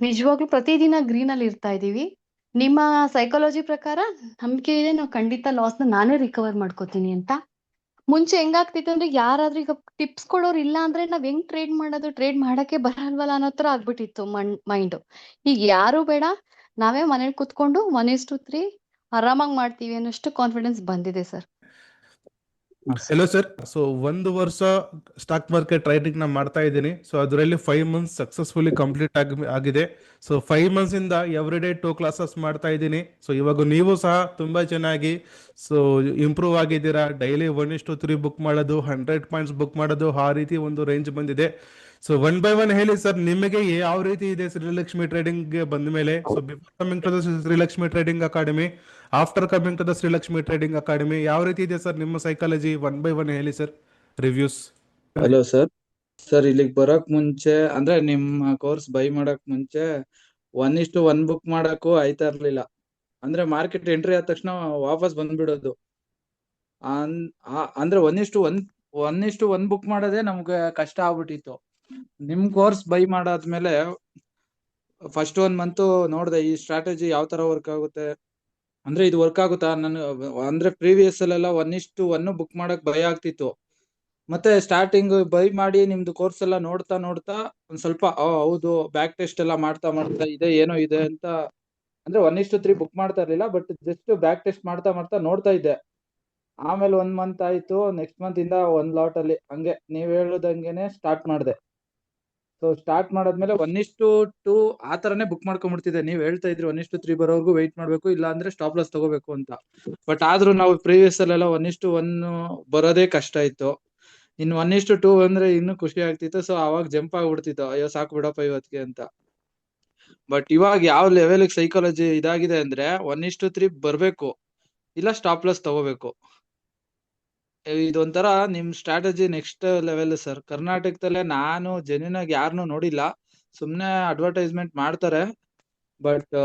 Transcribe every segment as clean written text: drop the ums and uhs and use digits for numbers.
ನಿಜವಾಗ್ಲೂ ಪ್ರತಿದಿನ ಗ್ರೀನ್ ಅಲ್ಲಿ ಇರ್ತಾ ಇದೀವಿ. ನಿಮ್ಮ ಸೈಕಾಲಜಿ ಪ್ರಕಾರ ನಂಬಿಕೆ ಇದೆ ನಾವು ಖಂಡಿತ ಲಾಸ್‌ನ ನಾನೇ ರಿಕವರ್ ಮಾಡ್ಕೋತೀನಿ ಅಂತ. ಮುಂಚೆ ಹೆಂಗಾಗ್ತಿತ್ತು ಅಂದ್ರೆ ಯಾರಾದ್ರೂ ಈಗ ಟಿಪ್ಸ್ ಕೊಡೋರು ಇಲ್ಲ ಅಂದ್ರೆ ನಾವ್ ಹೆಂಗ್ ಟ್ರೇಡ್ ಮಾಡೋದು? ಟ್ರೇಡ್ ಮಾಡಕ್ಕೆ ಬರಲ್ವಲ್ಲ ಅನ್ನೋ ತರ ಆಗ್ಬಿಟ್ಟಿತ್ತು ಮೈಂಡು. ಈಗ ಯಾರು ಬೇಡ, ನಾವೇ ಮನೇಲಿ ಕುತ್ಕೊಂಡು 1:3 ಆರಾಮಾಗಿ ಮಾಡ್ತೀವಿ ಅನ್ನೋಷ್ಟು ಕಾನ್ಫಿಡೆನ್ಸ್ ಬಂದಿದೆ ಸರ್. Hello sir. ಸೊ 1 ವರ್ಷ ಸ್ಟಾಕ್ ಮಾರ್ಕೆಟ್ ಟ್ರೇಡಿಂಗ್ ನ ಮಾಡ್ತಾ ಇದ್ದೀನಿ. ಸೊ ಅದರಲ್ಲಿ 5 ಮಂತ್ಸ್ ಸಕ್ಸಸ್ಫುಲಿ ಕಂಪ್ಲೀಟ್ ಆಗಿದೆ. ಸೊ 5 ಮಂತ್ಸ್ ಇಂದ ಎವ್ರಿ ಡೇ 2 ಕ್ಲಾಸಸ್ ಮಾಡ್ತಾ ಇದ್ದೀನಿ. ಸೊ ಇವಾಗ ನೀವು ಸಹ ತುಂಬಾ ಚೆನ್ನಾಗಿ ಸೊ ಇಂಪ್ರೂವ್ ಆಗಿದ್ದೀರಾ. ಡೈಲಿ 1:3 ಬುಕ್ ಮಾಡೋದು, 100 ಪಾಯಿಂಟ್ಸ್ ಬುಕ್ ಮಾಡೋದು, ಆ ರೀತಿ ಒಂದು ರೇಂಜ್ ಬಂದಿದೆ. ಸೊ ಒನ್ ಬೈ ಒನ್ ಹೇಳಿ ಸರ್, ನಿಮಗೆ ಯಾವ ರೀತಿ ಇದೆ ಶ್ರೀಲಕ್ಷ್ಮಿ ಟ್ರೇಡಿಂಗ್ ಗೆ ಬಂದ ಮೇಲೆ? So before coming to the Srilakshmi trading academy, after coming to the Srilakshmi trading academy, ಯಾವ ರೀತಿ ಇದೆ ಸರ್ ನಿಮ್ಮ ಸೈಕಾಲಜಿ? ಒನ್ ಬೈ ಒನ್ ಹೇಳಿ sir, reviews. Hello sir. Sir ಇಲ್ಲಿಗೆ ಬರೋಕ್ ಮುಂಚೆ ಅಂದ್ರೆ ನಿಮ್ಮ ಕೋರ್ಸ್ ಬೈ ಮಾಡಕ್ ಮುಂಚೆ 1:1 ಬುಕ್ ಮಾಡಕ್ಕೂ ಆಯ್ತಾ ಇರ್ಲಿಲ್ಲ. ಅಂದ್ರೆ ಮಾರ್ಕೆಟ್ ಎಂಟ್ರಿ ಆದ ತಕ್ಷಣ ವಾಪಸ್ ಬಂದ್ಬಿಡೋದು. ಅಂದ್ರೆ 1:1 ಬುಕ್ ಮಾಡೋದೇ ನಮ್ಗೆ ಕಷ್ಟ ಆಗ್ಬಿಟ್ಟಿತ್ತು. ನಿಮ್ ಕೋರ್ಸ್ ಬೈ ಮಾಡಾದ್ಮೇಲೆ ಫಸ್ಟ್ 1 ಮಂತ್ ನೋಡ್ದೆ ಈ ಸ್ಟ್ರಾಟಜಿ ಯಾವ ತರ ವರ್ಕ್ ಆಗುತ್ತೆ, ಅಂದ್ರೆ ಇದು ವರ್ಕ್ ಆಗುತ್ತಾ. ಅಂದ್ರೆ ಪ್ರೀವಿಯಸ್ ಅಲ್ಲೆಲ್ಲ 1:1 ಬುಕ್ ಮಾಡಕ್ ಭಯ ಆಗ್ತಿತ್ತು. ಮತ್ತೆ ಸ್ಟಾರ್ಟಿಂಗ್ ಬೈ ಮಾಡಿ ನಿಮ್ದು ಕೋರ್ಸ್ ಎಲ್ಲ ನೋಡ್ತಾ ನೋಡ್ತಾ ಒಂದ್ ಸ್ವಲ್ಪ ಹೌದು ಬ್ಯಾಕ್ ಟೆಸ್ಟ್ ಎಲ್ಲ ಮಾಡ್ತಾ ಮಾಡ್ತಾ ಇದೆ ಏನೋ ಇದೆ ಅಂತ. ಅಂದ್ರೆ 1:3 ಬುಕ್ ಮಾಡ್ತಾ ಇರ್ಲಿಲ್ಲ, ಬಟ್ ಜಸ್ಟ್ ಬ್ಯಾಕ್ ಟೆಸ್ಟ್ ಮಾಡ್ತಾ ಮಾಡ್ತಾ ನೋಡ್ತಾ ಇದ್ದೆ. ಆಮೇಲೆ 1 ಮಂತ್ ಆಯ್ತು, ನೆಕ್ಸ್ಟ್ ಮಂತ್ ಇಂದ 1 ಲಾಟ್ ಅಲ್ಲಿ ಹಂಗೆ ನೀವ್ ಹೇಳೋದಂಗೆನೆ ಸ್ಟಾರ್ಟ್ ಮಾಡಿದೆ. ಸೊ ಸ್ಟಾರ್ಟ್ ಮಾಡಾದ್ಮೇಲೆ 1:2 ಆ ತರನೇ ಬುಕ್ ಮಾಡ್ಕೊಂಡ್ಬಿಡ್ತಿದ್ದೆ. ನೀವ್ ಹೇಳ್ತಾ ಇದ್ರಿ 1:3 ಬರೋವರೆಗೂ ವೆಯ್ಟ್ ಮಾಡ್ಬೇಕು, ಇಲ್ಲ ಅಂದ್ರೆ ಸ್ಟಾಪ್ ಲಾಸ್ ತಗೋಬೇಕು ಅಂತ. ಬಟ್ ಆದ್ರೂ ನಾವು ಪ್ರೀವಿಯಸ್ ಅಲ್ಲೆಲ್ಲ 1:1 ಬರೋದೇ ಕಷ್ಟ ಇತ್ತು. ಇನ್ 1:2 ಅಂದ್ರೆ ಇನ್ನೂ ಖುಷಿ ಆಗ್ತಿತ್ತು. ಸೊ ಅವಾಗ ಜಂಪ್ ಆಗ್ಬಿಡ್ತಿತ್ತು, ಅಯ್ಯೋ ಸಾಕು ಬಿಡಪ್ಪ ಇವತ್ತಿಗೆ ಅಂತ. ಬಟ್ ಇವಾಗ ಯಾವ ಲೆವೆಲ್ ಸೈಕಾಲಜಿ ಇದಾಗಿದೆ ಅಂದ್ರೆ 1:3 ಬರ್ಬೇಕು, ಇಲ್ಲ ಸ್ಟಾಪ್ ಲಾಸ್ ತಗೋಬೇಕು. ಇದೊಂಥರ ನಿಮ್ ಸ್ಟ್ರಾಟಜಿ ನೆಕ್ಸ್ಟ್ ಲೆವೆಲ್ ಸರ್. ಕರ್ನಾಟಕದಲ್ಲೇ ನಾನು ಜೆನ್ಯೂನ್ ಆಗಿ ಯಾರನ್ನೂ ನೋಡಿಲ್ಲ. ಸುಮ್ನೆ ಅಡ್ವರ್ಟೈಸ್ಮೆಂಟ್ ಮಾಡ್ತಾರೆ, ಬಟ್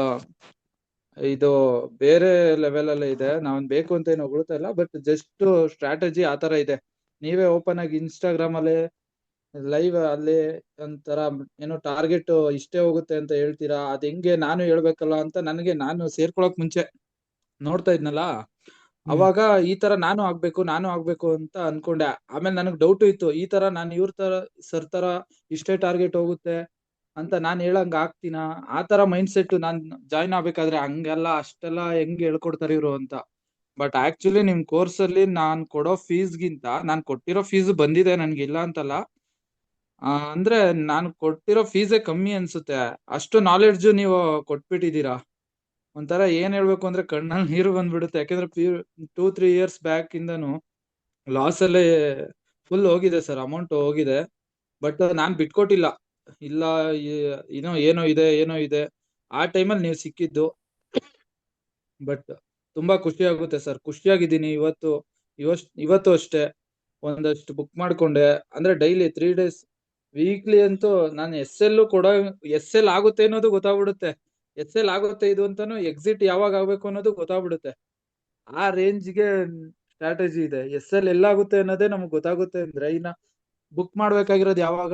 ಇದು ಬೇರೆ ಲೆವೆಲ್ ಅಲ್ಲೇ ಇದೆ. ನಾವ್ ಬೇಕು ಅಂತ ಏನು ಹೊಗಳ್ತಾ ಇಲ್ಲ, ಬಟ್ ಜಸ್ಟ್ ಸ್ಟ್ರಾಟಜಿ ಆತರ ಇದೆ. ನೀವೇ ಓಪನ್ ಆಗಿ ಇನ್ಸ್ಟಾಗ್ರಾಮ್ ಅಲ್ಲಿ ಲೈವ್ ಅಲ್ಲಿ ಒಂಥರ ಏನೋ ಟಾರ್ಗೆಟ್ ಇಷ್ಟೇ ಹೋಗುತ್ತೆ ಅಂತ ಹೇಳ್ತೀರಾ. ಅದ್ ಹೆಂಗೆ ನಾನು ಹೇಳ್ಬೇಕಲ್ಲ ಅಂತ ನನಗೆ ನಾನು ಸೇರ್ಕೊಳಕ್ ಮುಂಚೆ ನೋಡ್ತಾ ಇದ್ನಲ್ಲ, ಅವಾಗ ಈ ತರ ನಾನು ಆಗ್ಬೇಕು ಅಂತ ಅನ್ಕೊಂಡೆ. ಆಮೇಲೆ ನನಗ್ ಡೌಟ್ ಇತ್ತು, ಈ ತರ ನಾನು ಇವ್ರ ತರ ಸರ್ ತರ ಇಷ್ಟೇ ಟಾರ್ಗೆಟ್ ಹೋಗುತ್ತೆ ಅಂತ ನಾನ್ ಹೇಳಂಗ್ ಆಗ್ತೀನ? ಆ ತರ ಮೈಂಡ್ ಸೆಟ್ ನಾನ್ ಜಾಯ್ನ್ ಆಗ್ಬೇಕಾದ್ರೆ ಹಂಗೆಲ್ಲ ಅಷ್ಟೆಲ್ಲ ಹೆಂಗ್ ಹೇಳ್ಕೊಡ್ತಾರೆ ಇವ್ರು ಅಂತ. ಬಟ್ ಆಕ್ಚುಲಿ ನಿಮ್ ಕೋರ್ಸ್ ಅಲ್ಲಿ ನಾನ್ ಕೊಡೋ ಫೀಸ್ ಗಿಂತ ನಾನ್ ಕೊಟ್ಟಿರೋ ಫೀಸ್ ಬಂದಿದೆ, ನನ್ಗೆ ಇಲ್ಲ ಅಂತಲ್ಲ. ಅಂದ್ರೆ ನಾನು ಕೊಟ್ಟಿರೋ ಫೀಸೇ ಕಮ್ಮಿ ಅನ್ಸುತ್ತೆ. ಅಷ್ಟು ನಾಲೆಡ್ಜ್ ನೀವು ಕೊಟ್ಬಿಟ್ಟಿದೀರಾ. ಒಂಥರ ಏನ್ ಹೇಳ್ಬೇಕು ಅಂದ್ರೆ ಕಣ್ಣಲ್ಲಿ ನೀರು ಬಂದ್ಬಿಡುತ್ತೆ. ಯಾಕಂದ್ರೆ 2-3 ಇಯರ್ಸ್ ಬ್ಯಾಕ್ ಇಂದನು ಲಾಸ್ ಅಲ್ಲೇ ಫುಲ್ ಹೋಗಿದೆ ಸರ್, ಅಮೌಂಟ್ ಹೋಗಿದೆ. ಬಟ್ ನಾನ್ ಬಿಟ್ಕೊಟ್ಟಿಲ್ಲ. ಇಲ್ಲ ಏನೋ ಇದೆ ಆ ಟೈಮಲ್ಲಿ ನೀವು ಸಿಕ್ಕಿದ್ದು. ಬಟ್ ತುಂಬಾ ಖುಷಿ ಆಗುತ್ತೆ ಸರ್, ಖುಷಿಯಾಗಿದ್ದೀನಿ ಇವತ್ತು ಅಷ್ಟೇ ಒಂದಷ್ಟು ಬುಕ್ ಮಾಡ್ಕೊಂಡೆ. ಅಂದ್ರೆ ಡೈಲಿ 3 ಡೇಸ್ ವೀಕ್ಲಿ ಅಂತೂ ನಾನು ಎಸ್ ಎಲ್ ಆಗುತ್ತೆ ಅನ್ನೋದು ಗೊತ್ತಾಗ್ಬಿಡುತ್ತೆ. ಎಸ್ ಎಲ್ ಆಗುತ್ತೆ ಇದು ಅಂತಾನು, ಎಕ್ಸಿಟ್ ಯಾವಾಗ ಆಗ್ಬೇಕು ಅನ್ನೋದು ಗೊತ್ತಾಗ್ಬಿಡುತ್ತೆ. ಆ ರೇಂಜ್ಗೆ ಸ್ಟ್ರಾಟಜಿ ಇದೆ. ಎಸ್ ಎಲ್ ಎಲ್ಲಾಗುತ್ತೆ ಅನ್ನೋದೇ ನಮ್ಗೆ ಗೊತ್ತಾಗುತ್ತೆ ಅಂದ್ರೆ ಇನ್ನ ಬುಕ್ ಮಾಡ್ಬೇಕಾಗಿರೋದು ಯಾವಾಗ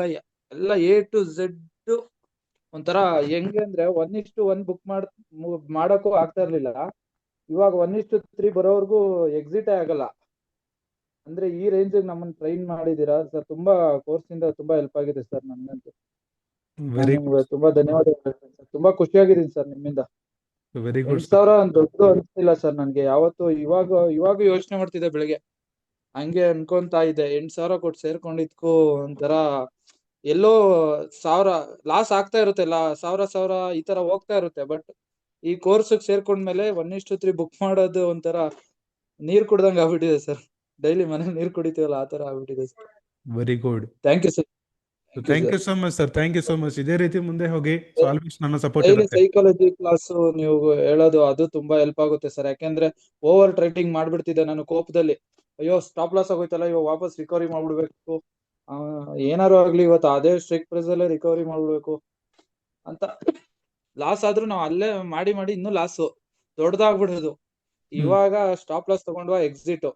ಎಲ್ಲ A to Z ಒಂಥರ ಹೆಂಗೆ ಅಂದ್ರೆ 1:1 ಬುಕ್ ಮಾಡಕ್ಕೂ ಆಗ್ತಾ ಇರ್ಲಿಲ್ಲ. ಇವಾಗ 1:3 ಬರೋವರೆಗೂ ಎಕ್ಸಿಟೇ ಆಗಲ್ಲ. ಅಂದ್ರೆ ಈ ರೇಂಜ್ ನಮ್ಮನ್ನ ಟ್ರೈನ್ ಮಾಡಿದೀರಾ ಸರ್. ತುಂಬಾ ಕೋರ್ಸ್ ಇಂದ ತುಂಬಾ ಹೆಲ್ಪ್ ಆಗಿದೆ ಸರ್ ನನ್ಗಂತೂ. ನಾನು ವೆರಿ ನಿಮ್ಗೆ ತುಂಬಾ ಧನ್ಯವಾದ ಹೇಳ್ತೀನಿ ಸರ್. ತುಂಬಾ ಖುಷಿಯಾಗಿದ್ದೀನಿ ಸರ್ ನಿಮ್ಮಿಂದ. Very good sir. 8,000 ದೊಡ್ಡ ಅನ್ಸ್ತಿಲ್ಲ ಸರ್ ನನ್ಗೆ ಯಾವತ್ತು. ಇವಾಗ ಯೋಚನೆ ಮಾಡ್ತಿದ್ದೆ ಬೆಳಿಗ್ಗೆ, ಹಂಗೆ ಅನ್ಕೊಂತಾ ಇದ್ದೆ 8,000 ಕೊಟ್ಟು ಸೇರ್ಕೊಂಡಿದ್ಕು ಒಂಥರ ಎಲ್ಲೋ 1,000 ಲಾಸ್ ಆಗ್ತಾ ಇರುತ್ತೆ. ಸಾವಿರ ಈ ತರ ಹೋಗ್ತಾ ಇರುತ್ತೆ. ಬಟ್ ಈ ಕೋರ್ಸ್ ಸೇರ್ಕೊಂಡ್ಮೇಲೆ 1:3 ಬುಕ್ ಮಾಡೋದು ಒಂಥರ ನೀರ್ ಕುಡ್ದಂಗ ಆಗ್ಬಿಟ್ಟಿದೆ ಸರ್. ಡೈಲಿ ಮನೇಲಿ ನೀರ್ ಕುಡಿತೀವಲ್ಲ ಆ ತರ ಆಗ್ಬಿಟ್ಟಿದೆ sir. Very good. Thank you sir. Thank you so much sir, thank you so much. ಇದೇ ರೀತಿ ಮುಂದೆ ಹೋಗಿ. ಸೊ ಆಲ್ವೇಸ್ ನನ್ನ ಸಪೋರ್ಟ್ ಡೈಲಿ ಇರುತ್ತೆ. ಸೈಕಾಲಜಿ ಕ್ಲಾಸ್ ನೀವು ಹೇಳೋದು ಅದು ತುಂಬಾ ಹೆಲ್ಪ್ ಆಗುತ್ತೆ ಸರ್. ಯಾಕೆಂದ್ರೆ ಓವರ್ ಟ್ರೇಡಿಂಗ್ ಮಾಡ್ಬಿಡ್ತಿದ್ದೆ ನಾನು ಕೋಪದಲ್ಲಿ. ಅಯ್ಯೋ ಸ್ಟಾಪ್ ಲಾಸ್ ಆಗೋಯ್ತಲ್ಲ, ಇವಾಗ ವಾಪಸ್ ರಿಕವರಿ ಮಾಡ್ಬಿಡ್ಬೇಕು, ಏನಾರು ಆಗ್ಲಿ ಇವತ್ತು ಅದೇ ಸ್ಟ್ರೈಕ್ ಪ್ರೈಸ್ ಅಲ್ಲೇ ರಿಕವರಿ ಮಾಡ್ಬಿಡ್ಬೇಕು ಅಂತ. ಲಾಸ್ ಆದ್ರೂ ನಾವು ಅಲ್ಲೇ ಮಾಡಿ ಮಾಡಿ ಇನ್ನೂ ಲಾಸ್ ದೊಡ್ಡದಾಗ್ಬಿಡೋದು. ಇವಾಗ ಸ್ಟಾಪ್ ಲಾಸ್ ತಗೊಂಡ್ವಾ ಎಕ್ಸಿಟ್,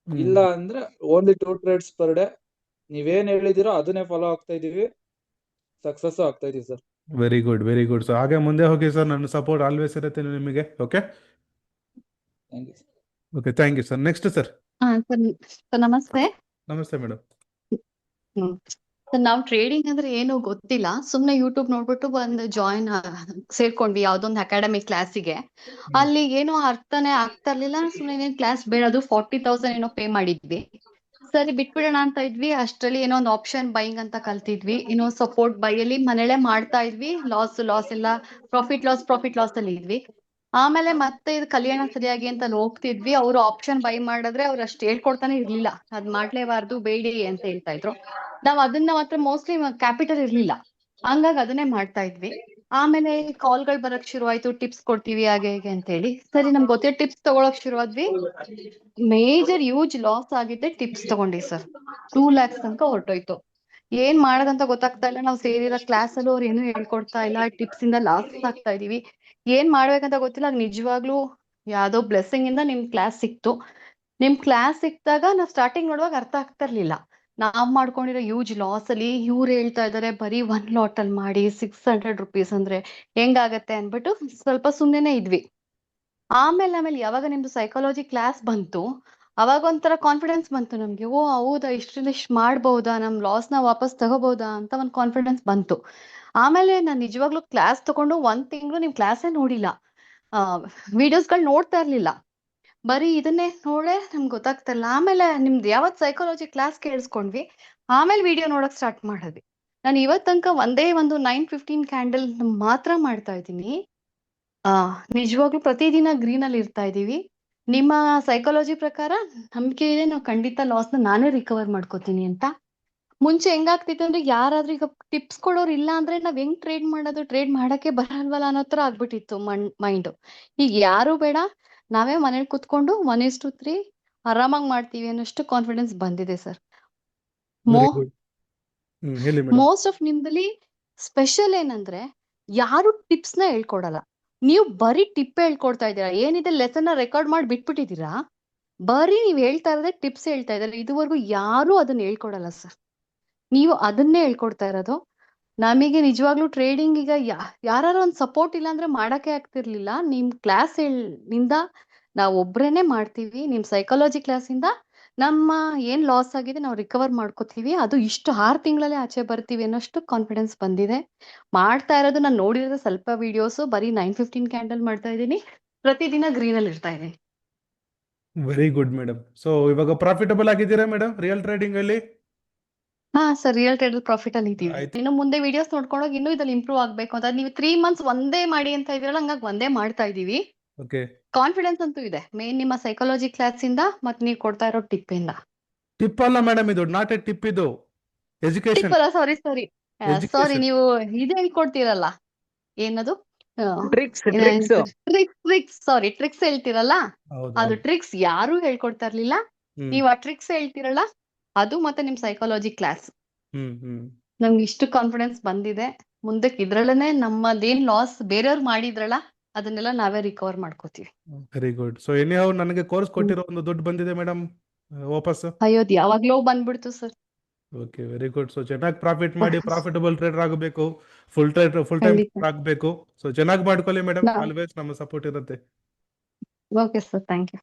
ಇಲ್ಲ ಅಂದ್ರೆ ಓನ್ಲಿ 2 trades per day. ನೀವೇನ್ ಹೇಳಿದಿರೋ ಅದನ್ನೇ ಫಾಲೋ ಆಗ್ತಾ ಇದೀವಿ, ಸಕ್ಸಸ್ ಆಗ್ತಾ ಇದೀವಿ sir. Very good, very good. So ಹಾಗೆ ಮುಂದೆ ಹೋಗಿ ಸರ್, ನನ್ನ ಸಪೋರ್ಟ್ ಆಲ್ವೇಸ್ ಇರುತ್ತೆ ನಿಮಗೆ. Okay, thank you. Okay, thank you sir. Next sir. ಹಾ ಸರ್ ನಮಸ್ತೆ. ನಮಸ್ತೆ ಮೇಡಮ್. ಹ್ಮ್ ಸರ್, ನಾವು ಟ್ರೇಡಿಂಗ್ ಅಂದ್ರೆ ಏನು ಗೊತ್ತಿಲ್ಲ, ಸುಮ್ನೆ ಯೂಟ್ಯೂಬ್ ನೋಡ್ಬಿಟ್ಟು ಬಂದು ಸೇರ್ಕೊಂಡ್ವಿ ಯಾವ್ದೊಂದು ಅಕಾಡೆಮಿಕ್ ಕ್ಲಾಸಿಗೆ. ಅಲ್ಲಿ ಏನೋ ಅರ್ಥನೇ ಆಗ್ತಾ ಇರ್ಲಿಲ್ಲ, ಸುಮ್ನೆ ಏನೇನ್ ಕ್ಲಾಸ್ ಬೇಡ, ಅದು 40,000 ಏನೋ ಪೇ ಮಾಡಿದ್ವಿ. ಸರಿ ಬಿಟ್ಬಿಡೋಣ ಅಂತ ಇದ್ವಿ. ಅಷ್ಟ್ರಲ್ಲಿ ಏನೋ ಒಂದು ಆಪ್ಷನ್ ಬೈಯಿಂಗ್ ಅಂತ ಕಲ್ತಿದ್ವಿ, ಏನೋ ಸಪೋರ್ಟ್ ಬೈ ಅಲ್ಲಿ ಮನೇಲೆ ಮಾಡ್ತಾ ಇದ್ವಿ. ಲಾಸ್ ಎಲ್ಲ ಪ್ರಾಫಿಟ್ ಲಾಸ್ ಅಲ್ಲಿ ಇದ್ವಿ. ಆಮೇಲೆ ಮತ್ತೆ ಇದು ಕಲ್ಯಾಣ ಸರಿಯಾಗಿ ಅಂತ ಅಲ್ಲಿ ಹೋಗ್ತಿದ್ವಿ. ಅವ್ರು ಆಪ್ಷನ್ ಬೈ ಮಾಡಿದ್ರೆ ಅವ್ರು ಅಷ್ಟು ಹೇಳ್ಕೊಡ್ತಾನೆ ಇರ್ಲಿಲ್ಲ, ಅದ್ ಮಾಡ್ಲೇಬಾರ್ದು ಬೇಡಿ ಅಂತ ಹೇಳ್ತಾ ಇದ್ರು. ನಾವ್ ಅದನ್ನ ಮಾತ್ರ ಮೋಸ್ಟ್ಲಿ ಕ್ಯಾಪಿಟಲ್ ಇರ್ಲಿಲ್ಲ, ಹಂಗಾಗಿ ಅದನ್ನೇ ಮಾಡ್ತಾ ಇದ್ವಿ. ಆಮೇಲೆ ಕಾಲ್ಗಳು ಬರಕ್ ಶುರು ಆಯ್ತು, ಟಿಪ್ಸ್ ಕೊಡ್ತೀವಿ ಹಾಗೆ ಹೀಗೆ ಅಂತ ಹೇಳಿ. ಸರಿ ನಮ್ಗೆ ಗೊತ್ತಿರೋ ಟಿಪ್ಸ್ ತಗೊಳಕ್ ಶುರು ಆದ್ವಿ. ಮೇಜರ್ ಯೂಜ್ ಲಾಸ್ ಆಗಿದ್ದೆ ಟಿಪ್ಸ್ ತಗೊಂಡಿ ಸರ್. 2 lakhs ತನಕ ಹೊರಟೋಯ್ತು. ಏನ್ ಮಾಡೋದಂತ ಗೊತ್ತಾಗ್ತಾ ಇಲ್ಲ. ನಾವು ಸೇರಿರೋ ಕ್ಲಾಸ್ ಅಲ್ಲೂ ಅವ್ರು ಏನು ಹೇಳ್ಕೊಡ್ತಾ ಇಲ್ಲ, ಟಿಪ್ಸ್ ಇಂದ ಲಾಸ್ ಆಗ್ತಾ ಇದೀವಿ. ಏನ್ ಮಾಡ್ಬೇಕಂತ ಗೊತ್ತಿಲ್ಲ. ನಿಜವಾಗ್ಲೂ ಯಾವ್ದೋ ಬ್ಲೆಸ್ಸಿಂಗ್ ಇಂದ ನಿಮ್ ಕ್ಲಾಸ್ ಸಿಕ್ತು. ನಿಮ್ ಕ್ಲಾಸ್ ಸಿಕ್ತಾಗ ನಾವ್ ಸ್ಟಾರ್ಟಿಂಗ್ ನೋಡುವಾಗ ಅರ್ಥ ಆಗ್ತಾ ಇರ್ಲಿಲ್ಲ. ನಾವ್ ಮಾಡ್ಕೊಂಡಿರೋ ಯೂಜ್ ಲಾಸ್ ಅಲ್ಲಿ ಇವ್ರು ಹೇಳ್ತಾ ಇದಾರೆ ಬರೀ 1 lot ಅಲ್ಲಿ ಮಾಡಿ 600 rupees ಅಂದ್ರೆ ಹೆಂಗಾಗತ್ತೆ ಅನ್ಬಿಟ್ಟು ಸ್ವಲ್ಪ ಸುಮ್ನೆನೆ ಇದ್ವಿ. ಆಮೇಲೆ ಯಾವಾಗ ನಿಮ್ದು ಸೈಕಾಲಜಿ ಕ್ಲಾಸ್ ಬಂತು, ಅವಾಗ ಒಂಥರ ಕಾನ್ಫಿಡೆನ್ಸ್ ಬಂತು ನಮ್ಗೆ. ಓ ಹೌದಾ, ಇಷ್ಟ್ರಿಂದ ಇಷ್ಟ್ ಮಾಡ್ಬೋದಾ, ನಮ್ ಲಾಸ್ ನ ವಾಪಸ್ ತಗೋಬಹುದಾ ಅಂತ ಒಂದ್ ಕಾನ್ಫಿಡೆನ್ಸ್ ಬಂತು. ಆಮೇಲೆ ನಾನ್ ನಿಜವಾಗ್ಲೂ ಕ್ಲಾಸ್ ತಗೊಂಡು 1 ತಿಂಗಳು ನಿಮ್ ಕ್ಲಾಸೇ ನೋಡಿಲ್ಲ, ವಿಡಿಯೋಸ್ಗಳು ನೋಡ್ತಾ ಇರ್ಲಿಲ್ಲ. ಬರೀ ಇದನ್ನೇ ನೋಡೇ ನಮ್ಗೆ ಗೊತ್ತಾಗ್ತಾ ಇಲ್ಲ. ಆಮೇಲೆ ನಿಮ್ದು ಯಾವತ್ ಸೈಕಾಲಜಿ ಕ್ಲಾಸ್ ಕೇಳಿಸ್ಕೊಂಡ್ವಿ, ಆಮೇಲೆ ವಿಡಿಯೋ ನೋಡಕ್ ಸ್ಟಾರ್ಟ್ ಮಾಡಿದ್ವಿ. ನಾನು ಇವತ್ ತನಕ ಒಂದೇ ಒಂದು 915 ಕ್ಯಾಂಡಲ್ ಮಾತ್ರ ಮಾಡ್ತಾ ಇದ್ದೀನಿ. ನಿಜವಾಗ್ಲೂ ಪ್ರತಿದಿನ ಗ್ರೀನ್ ಅಲ್ಲಿ ಇರ್ತಾ ಇದೀವಿ. ನಿಮ್ಮ ಸೈಕಾಲಜಿ ಪ್ರಕಾರ ನಂಬಿಕೆ ಇದೆ, ನಾವು ಖಂಡಿತ ಲಾಸ್ ನ ನಾನೇ ರಿಕವರ್ ಮಾಡ್ಕೋತೀನಿ ಅಂತ. ಮುಂಚೆ ಹೆಂಗಾಗ್ತಿತ್ತು ಅಂದ್ರೆ, ಯಾರಾದ್ರೂ ಈಗ ಟಿಪ್ಸ್ ಕೊಡೋರು ಇಲ್ಲ ಅಂದ್ರೆ ನಾವ್ ಹೆಂಗ್ ಟ್ರೇಡ್ ಮಾಡೋದು, ಟ್ರೇಡ್ ಮಾಡಕ್ಕೆ ಬರಲ್ವಲ್ಲ ಅನ್ನೋ ತರ ಆಗ್ಬಿಟ್ಟಿತ್ತು ಮೈಂಡ್. ಈಗ ಯಾರು ಬೇಡ, ನಾವೇ ಮನೇಲಿ ಕುತ್ಕೊಂಡು 1:3 ಆರಾಮಾಗಿ ಮಾಡ್ತೀವಿ ಅನ್ನೋಷ್ಟು ಕಾನ್ಫಿಡೆನ್ಸ್ ಬಂದಿದೆ ಸರ್. Very good. ಹೇಳಿ ಮೇಡಮ್. ಮೋಸ್ಟ್ ಆಫ್ ನಿಮ್ದಲ್ಲಿ ಸ್ಪೆಷಲ್ ಏನಂದ್ರೆ, ಯಾರು ಟಿಪ್ಸ್ ನ ಹೇಳ್ಕೊಡಲ್ಲ. ನೀವು ಬರೀ ಟಿಪ್ ಹೇಳ್ಕೊಡ್ತಾ ಇದ್ದೀರಾ. ಏನಿದೆ ಲೆಸನ್ ನ ರೆಕಾರ್ಡ್ ಮಾಡಿ ಬಿಟ್ಬಿಟ್ಟಿದ್ದೀರಾ, ಬರೀ ನೀವ್ ಹೇಳ್ತಾ ಇರೋದೇ ಟಿಪ್ಸ್ ಹೇಳ್ತಾ ಇದ್ದಾರೆ. ಇದುವರೆಗೂ ಯಾರು ಅದನ್ನ ಹೇಳ್ಕೊಡಲ್ಲ ಸರ್, ನೀವು ಅದನ್ನೇ ಹೇಳ್ಕೊಡ್ತಾ ಇರೋದು. ನಮಗೆ ನಿಜವಾಗ್ಲೂ ಟ್ರೇಡಿಂಗ್ ಈಗ ಯಾರು ಒಂದ್ ಸಪೋರ್ಟ್ ಇಲ್ಲ ಅಂದ್ರೆ ಮಾಡಕ್ಕೆ ಆಗ್ತಿರ್ಲಿಲ್ಲ. ನಿಮ್ ಕ್ಲಾಸ್ ನಿಂದ ನಾವ್ ಒಬ್ರೇನೆ ಮಾಡ್ತೀವಿ. ನಿಮ್ ಸೈಕಾಲಜಿ ಕ್ಲಾಸ್ ಇಂದ ನಮ್ಮ ಏನ್ ಲಾಸ್ ಆಗಿದೆ ನಾವು ರಿಕವರ್ ಮಾಡ್ಕೋತೀವಿ. ಅದು ಇಷ್ಟು 6 ತಿಂಗಳಲ್ಲೇ ಆಚೆ ಬರ್ತೀವಿ ಅನ್ನೋಷ್ಟು ಕಾನ್ಫಿಡೆನ್ಸ್ ಬಂದಿದೆ. ಮಾಡ್ತಾ ಇರೋದು ನಾನು ನೋಡಿರೋದು ಸ್ವಲ್ಪ ವಿಡಿಯೋಸ್, ಬರೀ 915 ಕ್ಯಾಂಡಲ್ ಮಾಡ್ತಾ ಇದ್ದೀನಿ, ಪ್ರತಿದಿನ ಗ್ರೀನ್ ಅಲ್ಲಿ ಇರ್ತಾ ಇದ್ದೀನಿ. Very good madam. ಸೊ ಇವಾಗ ಪ್ರಾಫಿಟಬಲ್ ಆಗಿದ್ದೀರಾ ಮೇಡಮ್ ರಿಯಲ್ ಟ್ರೇಡಿಂಗ್ ಅಲ್ಲಿ? ಹಾ ಸರ್, ರಿಯಲ್ ಟ್ರೇಡ್ ಪ್ರಾಫಿಟ್ ಅಲ್ಲಿ ಇದೀವಿ. ಆಯ್ತು. ಇನ್ನು ಮುಂದೆ ವಿಡಿಯೋಸ್ ನೋಡ್ಕೊಂಡೋಗಿ ಇನ್ನೂ ಇದ್ರಲ್ಲಿ ಇಂಪ್ರೂವ್ ಆಗ್ಬೇಕು ಅಂತ. ನೀವು 3 months ಒಂದೇ ಮಾಡಿ ಅಂತ ಇದ್ರಲ್ಲ, ಹಂಗಾಗಿ ಒಂದೇ ಮಾಡ್ತಾ ಇದೀವಿ. ಓಕೆ. ಕಾನ್ಫಿಡೆನ್ಸ್ ಅಂತೂ ಇದೆ, ಮೇನ್ ನಿಮ್ಮ ಸೈಕಾಲಜಿ ಕ್ಲಾಸ್ ಇಂದ ಮತ್ತೆ ನೀವು ಕೊಡ್ತಾ ಇರೋ ಟಿಪ್ ಇಂದ. ಟಿಪ್ ಅಲ್ಲ ಮೇಡಮ್, ಇದು ನಾಟ್ ಎ ಟಿಪ್, ಇದು ಟಿಪ್ ಎಜುಕೇಶನ್. ಅಲ್ಲ, ಸಾರಿ ಎಜುಕೇಶನ್. ನೀವು ಇದು ಹೇಳ್ಕೊಡ್ತೀರಲ್ಲ, ಏನದು ಟ್ರಿಕ್ಸ್ ಟ್ರಿಕ್ಸ್ ಹೇಳ್ತೀರಲ್ಲ, ಹೌದು. ಅದು ಟ್ರಿಕ್ಸ್ ಯಾರು ಹೇಳ್ಕೊಡ್ತಾ ಇರ್ಲಿಲ್ಲ. ನೀವು ಆ ಟ್ರಿಕ್ಸ್ ಹೇಳ್ತೀರಲ್ಲ, ಅದು ಮತ್ತೆ ನಿಮ್ ಸೈಕಾಲಜಿ ಕ್ಲಾಸ್, ನಮ್ಗೆ ಇಷ್ಟು ಕಾನ್ಫಿಡೆನ್ಸ್ ಬಂದಿದೆ. ಮುಂದಕ್ಕೆ ಇದ್ರಲ್ಲೇ ನಮ್ಮದೇನ್ ಲಾಸ್ ಬೇರೆಯವ್ರು ಮಾಡಿದ್ರಲ್ಲ ಅದನ್ನೆಲ್ಲ ನಾವೇ ರಿಕವರ್ ಮಾಡ್ಕೋತೀವಿ. Very good. ಸೊ ಎನಿಹೌ ನನಗೆ ಕೋರ್ಸ್ ಕೊಟ್ಟಿರೋ ಒಂದು ದುಡ್ಡು ಬಂದಿದೆ ಮೇಡಮ್ ವಾಪಸ್. ಅಯ್ಯೋದ್ ಯಾವಾಗ್ಲೋ ಬಂದ್ಬಿಡ್ತು sir. Okay, very good. So ಚೆನ್ನಾಗಿ ಪ್ರಾಫಿಟ್ ಮಾಡಿ ಪ್ರಾಫಿಟಬಲ್ ಟ್ರೇಡರ್ ಆಗಬೇಕು, ಫುಲ್ ಟೈಮ್ ಖಂಡಿತ. ಆಗಬೇಕು. ಸೊ ಚೆನ್ನಾಗಿ ಮಾಡ್ಕೊಳ್ಳಿ ಮೇಡಮ್, ಆಲ್ವೇಸ್ ನಮ್ಮ ಸಪೋರ್ಟ್ ಇರುತ್ತೆ. Okay sir, thank you.